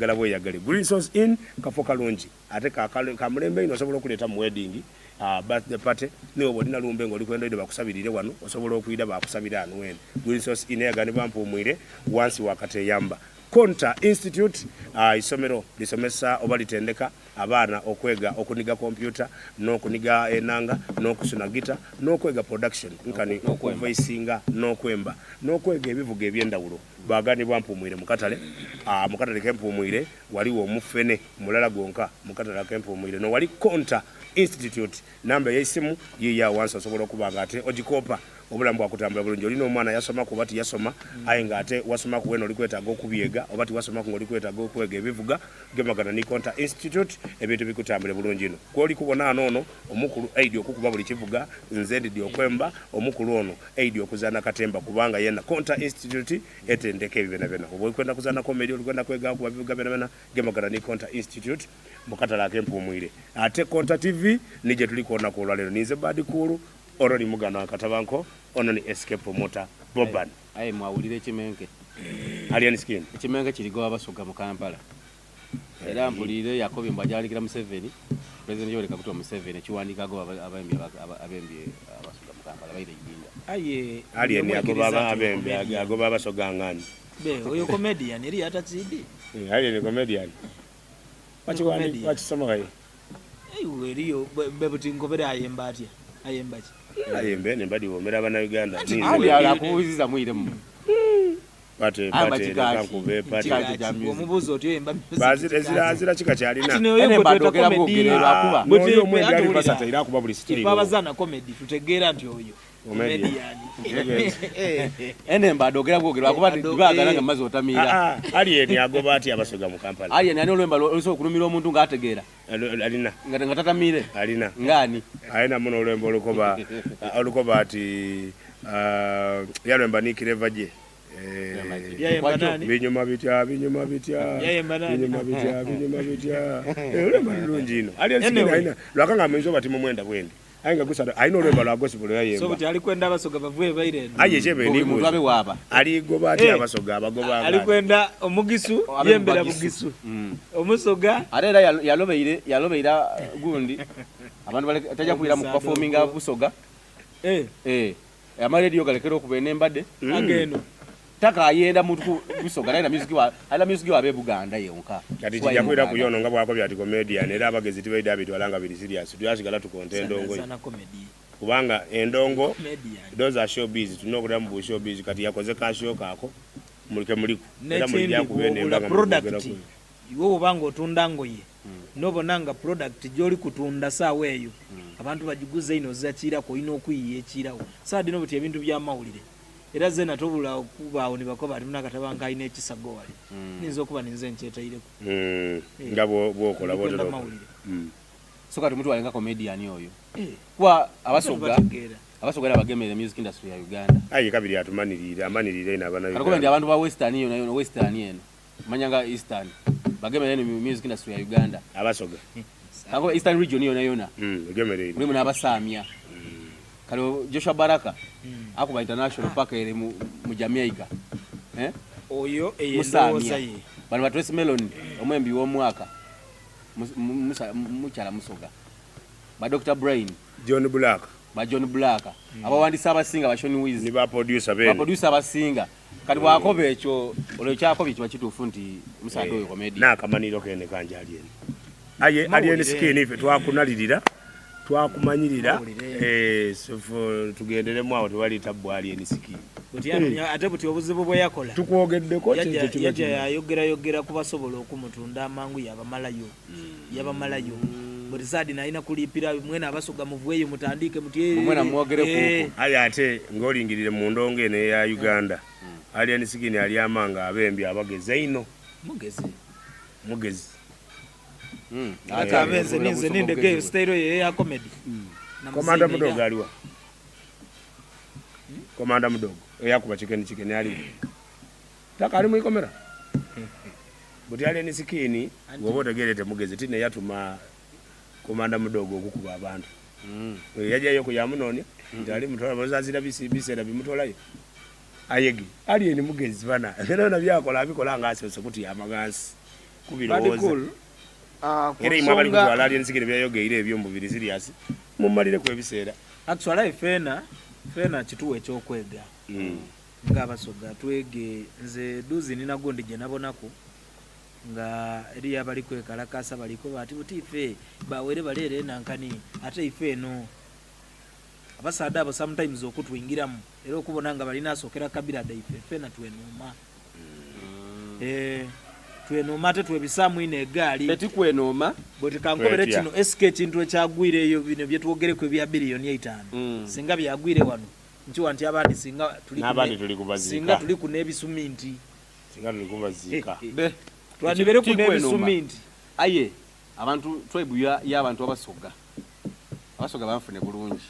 bweyagala bweyagale. Green Source Inn kafo kalungi ate kamulembe ino osobola okuleeta mu wedding birthday party niwo bwolina lumbe ng'oli kwenda ide bakusabirire wano osobola okuyida bakusabira anu wene. Green Source Inn eyaganibwa Mpuumwire wansi wakateyamba. Konta Institute isomero lisomesa oba litendeka abaana okwega okuniga computer n'okuniga enanga n'okusuna gita n'okwega production nkani okuvoicinga n'okwemba n'okwega ebivuga ebyendawulo baganibwa Mpuumwire mukatale mukatale k'Empuumwire waliwo omufene mulala gonka mukatale k'Empuumwire no wali Konta Institute namba y'esimu yiya wansi osobola okubanga ate ogikopa obulamu bwakutambula bulungi olina omwana yasoma ku bati yasoma aye nga ate wasoma ku weno olikwetaaga okubyega oba tiwasoma ku ng'olikwetaaga okwega ebivuga gemagana ni Konta Institute ebintu bikutambule bulungi ino kwoli kubona anono omukulu aidi okukuba buli kivuga nze ndidi okwemba omukulu ono aidi okuzaana katemba kubanga yena Konta Institute etendeka ebibena bena oba olikwenda kuzaana comedy olikwenda kwega ku bivuga bena bena gemagana ni Konta Institute mukatala k'Empuumwire ate Konta TV nije tulikuona ku olwalero nize badi kulu oroli mugano akatabanko ono ni escape promoter Boban aye mwawulire ekimenke alien skin ekimenke kirigo abasoga mu Kampala era mpulire Yakobi mbajalikira Museveni president Yoweri Kaguta Museveni kiwandikago abembi abasoga mu Kampala bayire ijinda aye alien yagoba abembi agoba abasoga ngani be oyo comedian eri atatidi alien comedian wachisoma gaye eriyo bebuti ngobera ayemba atya ayemba ki ayembe ne badi womera bana Uganda ali akubuziza mwiremu bate kankube pate omubuzo otyo yemba bazira chika kyalina ene badogera bwogerero akuba muti omwe ali basata ira kuba buli sitiri babazana comedy tutegeera nti oyo comedian ene mbadogera bwogerero akuba tibagala nga mazo otamira ali eni agoba ati abasoga mu Kampala ali eni olwemba oliso okulumira omuntu ngaategeera alina nga tatamire alina ngani ayina muno olwemba olukoba ati yalwemba nikireva je binyuma bitya olwemba lulungi ino ali ayina lwakanga amenzo bati mu mwenda bwende ainga gusada aino olwemba lwa gospel yayemba so kuti ali kwenda abasoga bavuye baire aye chebe ni muntu abe waba ali goba ati abasoga abagoba ali kwenda omugisu yembera bugisu omusoga arera yalobeira gundi abantu bale tajja kuira mu performing abusoga amaredio galekero kubene embade ageno taka ayenda muntu busoga na music wa be Buganda yonka kati tijja kuira kuyono nga bwako byati comedian era abagezi tibaida abitu alanga bili serious tuyasigala tukonte endongo kubanga endongo those are showbiz tunokuta mu showbiz kati yakoze kasho kako mulike muliku era mulya kubene embaga product iwo bango tundango ye nobonanga product joli kutunda sawa eyo abantu bagiguze ino zakira ko ino kuyiye kirawo saadi no buti ebintu bya mawulire era zena tobula okubawo ne bakoba ati munakatabanga ine ekisago wali ninzo okuba ninze nkyetaireko ngabo bokola bodo so kati mtu alenga comedian oyo kwa abasoga abagemere music industry ya Uganda ayi kabiri amanirire ina bana Uganda ndi abantu ba western yo nayo western yeno manyanga eastern bagemere ni music industry ya Uganda abasoga ako eastern region yo nayo bagemere muri muna abasamya kalo Joshua Baraka akuba international park ere mu Jamaica oyo eyendoza ye bana Trace Melon omwembi wo mwaka muchala musoga ba Dr Brain John Black abawandisa abasinga bashoni wiz ni ba producer abasinga kati bwakobe ekyo olwekyako bikiba kituufu nti musaga oyo comedy nakamaniro kene kanja alien alien skin ife twakumanyirira tugenderemu awo tewali tabbu alien skin ate buti obuzibu bwe yakola tukwogeddeko yajja yayogera kubasobola okumutunda amangu yabamalayo buli saadi nalina kulipira mwena abasoga muvueyo mutandike mwena mwogere kuko ate ng'olingirire mu ndongo eno eya Uganda alien skin ali amanga abembi abageze ino mugezi akabenze ninze nindege style ye ya comedy komanda mudogo aliwa komanda mudogo yakuba chikeni ali taka ali muikomera buti alien skin wobotegerete mugezi tine yatuma komanda mudogo okukuba abantu yajayo ku yamunoni ndali mutola bazazira bisera bimutolayo ayegi alien mugezi bana era na byakola abikola ngase sokuti amagansi kubirowooza era imwe abali kutwala ali enzikire byayogeire ebyomubiri serious mumalire ku ebiseera actually fena kituwe ekyokwega ng'abasoga twege nze duzi ninagondi gye nabonako nga eriyo abali kwekalakasa baliko bati buti ife bawere balere nankani ate ife eno abasaada abo sometimes okutwingiramu era okubona nga balina asokera kabira da ife fena twenoma twenoma ate twebisamu ine egaali eti kwenoma boti kankobere kino eske ekintu ekyagwireeyo bino byetwogereko ebya biliyoni 5 singa byagwire wano nchiwa nti abandi singa tuli ku n'ebisuminti singa tuli kubazika twandibere ku n'ebisuminti aye abantu tribe y'abantu abasoga banfune bulungi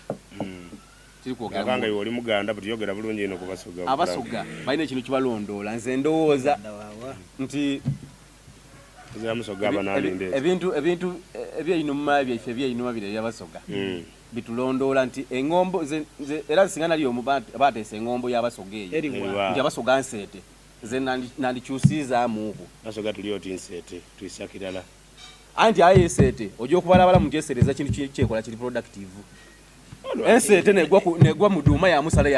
kiri kwogera kanga yoli muganda buti yogera bulungi ino kubasoga abasoga balina ekintu kibalondoola nze ndowooza nti musoga abanalinde ebintu ebyeinuma byaife ebyeinuma bire byabasoga bitulondoola nti engombo era singa nali omu bateesa engombo y'abasoga eyo nti abasoga nseete nze nandikyusiizaamuubo basoga tuli oti nseete tuyisa kirala anti aye enseete ojja okubalabala mu nti kintu kyekola kiri productive enseete negwa mu duuma yamusala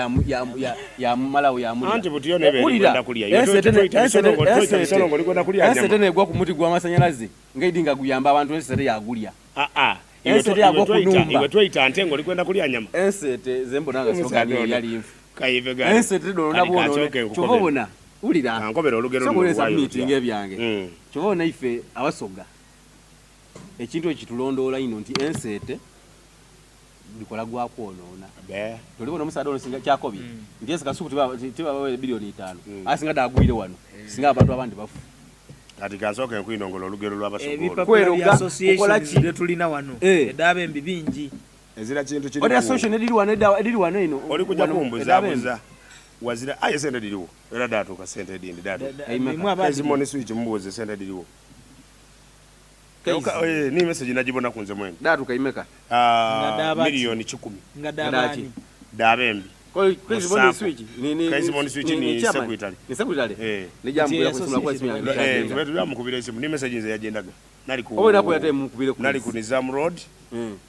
yamumalawo anti butiyo nebeerikwenda kulya enseete negwa ku muti gw'amasannyalaze ngaidi nga guyamba abantu enseete yagulya enseete yagwa ku numba iwe tweyita nte ng'olikwenda kulya nyama enseete zembonanga sogani yali nfu kayive enseete dolona bwono kyova obona wulira ankobera olugero luno miitingi ebyange kyova obona ife abasoga ekintu ekitulondoola ino nti enseete bikola gwa kwonoona tolibona omusaada ono singa kyakobi nti ese kasuku tibabawe biliyoni 5 asinga dagwire wano singa abantu abandi bafu kati kansooka enkwinongola olugero lw'abasogola tulina wano edaaba embi bingi ezira kintu kiri odi association ediri wano eno oli kujja kumbuzabuza wazira aye sente diriwo era daatuuka sente dindi daatukaizimoni switch mubuuze sente diriwo ni message najibona kunze mwene datu kaimeka milioni 10 ngadabani dabembi kaizimoni switch kaizimoni switch ni secretary ni jambo ya kusema kwa simu yangu wetu yamukubira isimu ni message nze yajendaga nali ku obo napo yate mukubire ku nali ku Nizam Road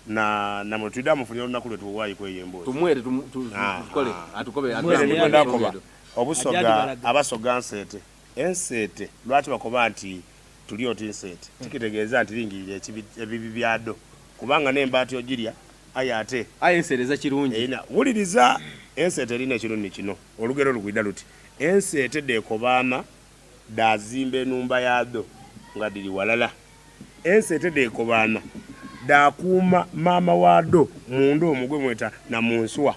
na mutwida mufunira nakule tuwayi kweyembo tumwere tukole atukobe ndakoba obusoga abasoga ensete lwaki bakoba nti tuli oti nsete tikitegeeza nti lingirire ebibi byado kubanga n'embaati ogirya ate enseeteza kirungi wuliriza ensete erina ekirungi kino olugero lugwida luti ensete dekobaama dazimba enumba yado nga diri walala ensete dekobaama dakuuma maama wado munda omugwe mweta na munswa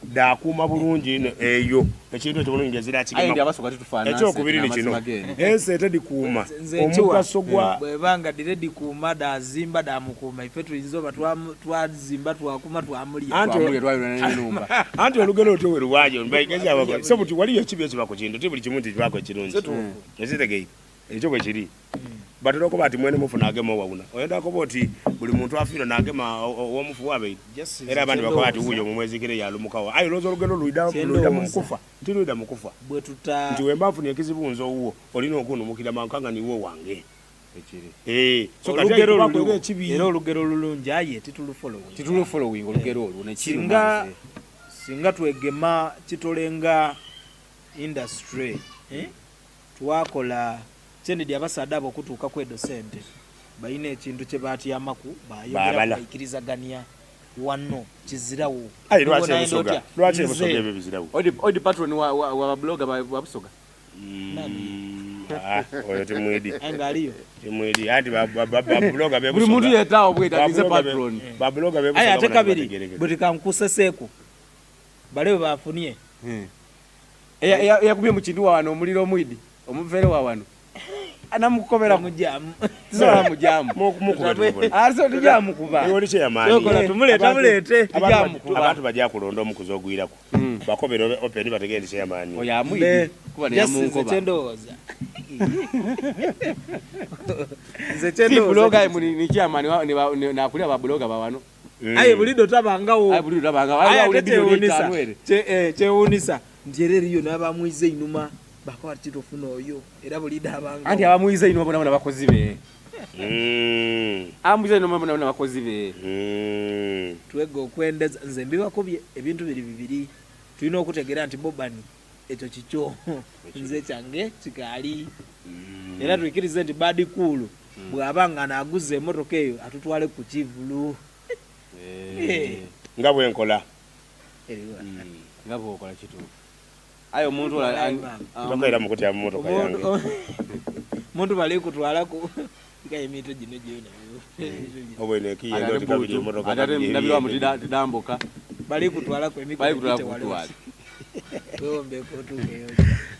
dakuuma bulungi ino eyo ekintu ekibulungi ezira ekyokubiri ni kino ensete dikuuma omugaso gwa bwebanga dire dikuuma dazimba damukuuma ife tuyinza oba twazimba twakuma twamulya anti olugero otyo weruwayo mbaigeza so buti waliyo kibi ekiba ku kintu ti buli kimu nti kibako ekirungi ekitegeire ekyo bwe kiri batuloko bati mwene mufu nagema wawuna oyendako boti buli muntu afiira nagema owomufu wabe era abandi bakoba ati wuyo mumwezikire yalumukawo ayo lozo olugero luida mumukufa tiruida mukufa bwe tuta nti wemba nfunye ekizibunzo wuwo olina okunumukira mankanga niwo wange ekiri so olugero era olugero lulungi aye titulufollowing olugero olwo nekiri singa twegema kitolenga industry twakola Kennedy abasaada abo kutuuka kwedo sente balina ekintu kye batyamaku bayikirizagania wano kizirawo lwaki ebusoga ebyo bizirawo odi patron wa bloga babusoga oyo temwedi ngaliyo temwedi ati babloga bebusoga buli muntu yetaawo bwetanize patron babloga bebusoga ate kabiri buti kankuseseeko balewe bafunye yakubye mu kintu wano omuliro omwidi omuvere wa wano anamukobera mujamu tsola mujamu aso tujamu kuba yoli kye yamani yokola tumulete tujamu kuba abantu bajja kulonda omukuzo ogwirako bakobera open bategende kye yamani oyamwide kuba ne yamunkoba chendoza nze chendoza bloga ni kyamani na kulia ba bloga ba wano aye bulido tabangawo aye bulido tabangawo aye ulibiyonisa chewunisa njereri yo nabamwize inuma bakola kitofuna oyo era bulida abanga anti abamuyiza ino bona bakozi be amuyiza ino bona bakozi be twege okwendeza nze mbibakobye ebintu bibiri tulina okutegeera nti Bobani ekyo kikyo nze kyange kikaali era tukirize nti Badi Cool bw'abanga naaguza emmotoka eyo atutwale ku Kivulu nga bwenkola nga bwokola kituufu ayo omuntu tokaira mu kutya mu mmotoka yange muntu bali kutwalako nga emito gino gyona obwene kiye ndo tikabiri emmotoka ndabirwa mu tidambuka bali kutwalako bali kutwala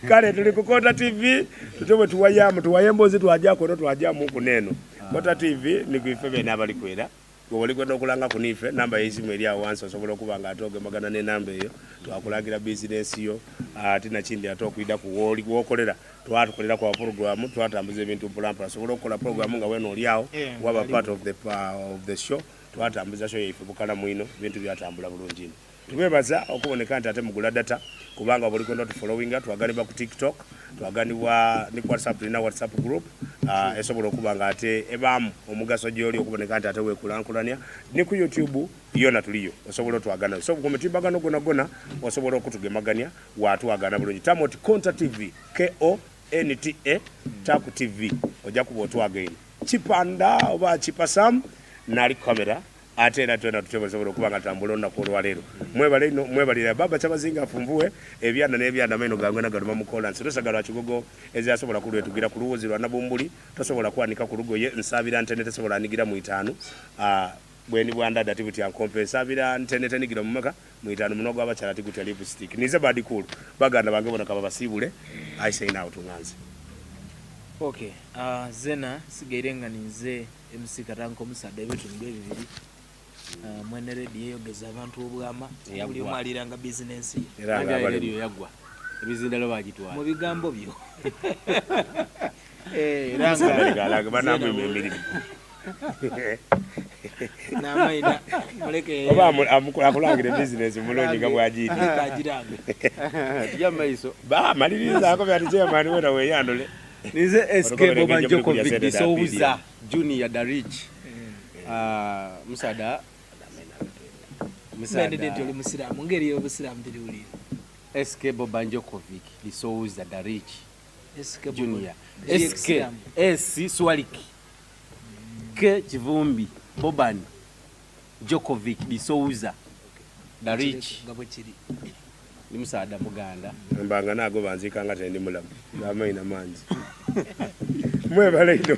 kale tuli ku Kota TV tutobe tuwaye mbozi twajako no twajamu kuneno Kota TV ni kuife bena abali kwera bwoli kwenda okulanga kunife namba y'esimu eri awo wansi osobola okuba nga atoge magana ne namba eyo twakulagira business yo tina kindi atokwida ku woli wokolera twatukolera kwa program twatambuza ebintu mpulampula osobola okukola program nga weno oli awo waba part of the show twatambuza show yife bukala mwino bintu byatambula bulungi tubebaza okuboneka nti ate mugula data kubanga buli kwenda tufollowinga twaganibwa ku TikTok twaganibwa ni WhatsApp na WhatsApp group esobola okuba nga ate ebamu omugaso gyoli okuboneka nti ate wekulankulania ni ku YouTube yona tuliyo osobola twagana so kumetimbagano gona osobola okutugemagania watu agana bulungi tamoti Konta TV KONTA Taku TV oja kubotwa again chipanda oba chipasam nali kamera ate era twena tutebesobola okubanga tambulonda ku olwaleero mwebalira baba kyabazinga afumbuwe ebyanda n'ebyanda meno gangwe nagaluma mukola nsitosagala kigogo ezasobola kulwetugira ku luwozi lwa nabumbuli tosobola kwanika ku lugoye nsabira ntene tesobola anigira mu 5 bweni bwanda activity ankompe nsabira ntene tenigira mu maka mu 5 munogo abakyala tikuti lipstick nize Badi Cool baganda bange bona kaba basibule I say now tunganze okay zena sigairenga ninze MC Karanko Musada ebitundu bibiri mwene ready yogeza abantu obwama buli omaliranga business era abali yagwa ebizindalo bagitwala mu bigambo byo ranga bana mu emiri na maina muleke oba akulangire business mulonyi nga bwajiti kajiranga yamaiso ba maliriza ako byati chairman wera we yandole nize SK Boba Djokovic disouza Junior Darich Musada Musada oli musiramu ngeri yo busiramu tiri uli SK Boba Djokovic disouza Darich SK Junior SK S Swaliki K Kivumbi Boban Djokovic disouza Darich ngabo kiri ni Musada Muganda mbanga nago banzika nga tendi mulamu bamaina manzi mwebale ino